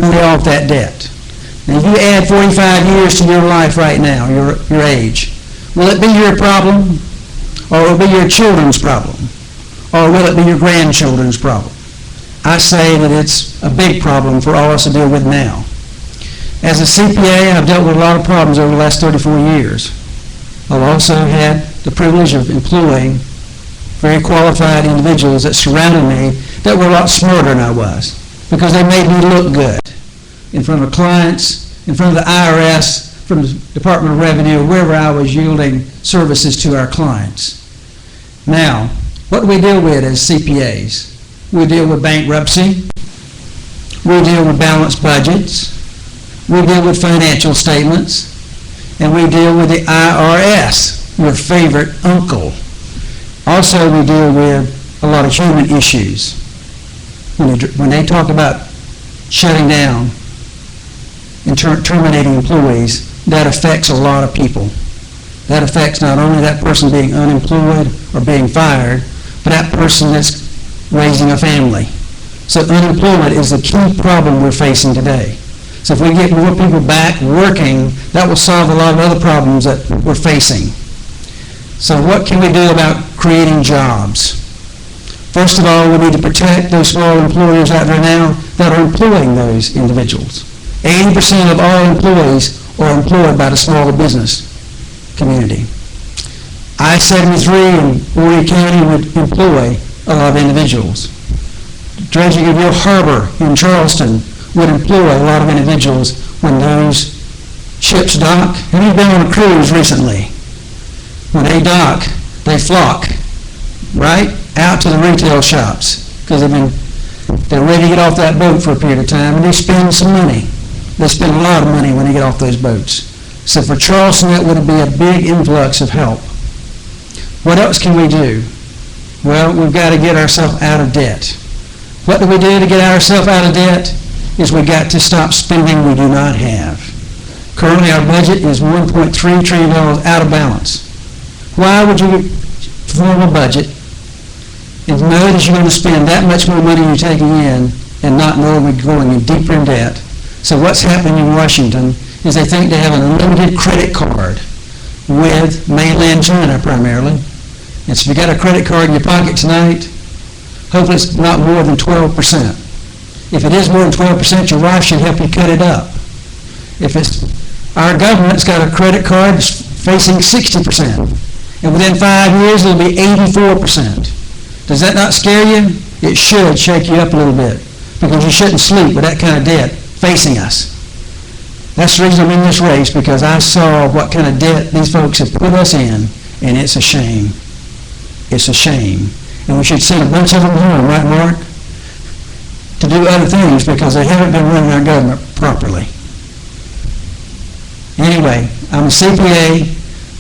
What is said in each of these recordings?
pay off that debt. Now, if you add 45 years to your life right now, your age, will it be your problem, or will it be your children's problem, or will it be your grandchildren's problem? I say that it's a big problem for all of us to deal with now. As a CPA, I've dealt with a lot of problems over the last 34 years. I've also had the privilege of employing very qualified individuals that surrounded me that were a lot smarter than I was, because they made me look good in front of clients, in front of the IRS, from the Department of Revenue, wherever I was yielding services to our clients. Now, what do we deal with as CPAs? We deal with bankruptcy, we deal with balanced budgets, we deal with financial statements, and we deal with the IRS, your favorite uncle. Also, we deal with a lot of human issues. When they talk about shutting down and terminating employees, that affects a lot of people. That affects not only that person being unemployed or being fired, but that person that's raising a family. So unemployment is the key problem we're facing today. So if we get more people back working, that will solve a lot of other problems that we're facing. So what can we do about creating jobs? First of all, we need to protect those small employers out there now that are employing those individuals. 80% of all employees are employed by the small business community. I-73 in Horry County would employ a lot of individuals. Dredging of York Harbor in Charleston would employ a lot of individuals when those ships dock. Have you been on a cruise recently? When they dock, they flock right out to the retail shops because they're ready to get off that boat for a period of time, and they spend some money. They spend a lot of money when they get off those boats. So for Charleston, that would be a big influx of help. What else can we do? Well, we've got to get ourselves out of debt. What do we do to get ourselves out of debt? Is we got to stop spending we do not have. Currently, our budget is $1.3 trillion out of balance. Why would you form a budget and know that you're going to spend that much more money you're taking in and not know we're going in deeper in debt? So what's happening in Washington is they think they have an unlimited credit card with mainland China primarily. And so if you got a credit card in your pocket tonight, hopefully it's not more than 12%. If it is more than 12%, your wife should help you cut it up. If our government's got a credit card that's facing 60%, and within 5 years it'll be 84%. Does that not scare you? It should shake you up a little bit, because you shouldn't sleep with that kind of debt facing us. That's the reason I'm in this race, because I saw what kind of debt these folks have put us in, and it's a shame. It's a shame. And we should send a bunch of them home, right, Mark? To do other things because they haven't been running our government properly. Anyway, I'm a CPA.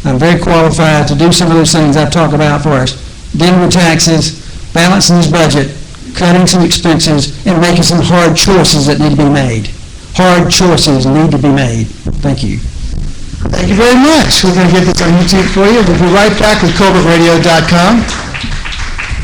I'm very qualified to do some of those things I've talked about for us. Dealing with taxes, balancing this budget, cutting some expenses, and making some hard choices that need to be made. Hard choices need to be made. Thank you. Thank you very much. We're going to get this on YouTube for you. We'll be right back with CovertRadio.com.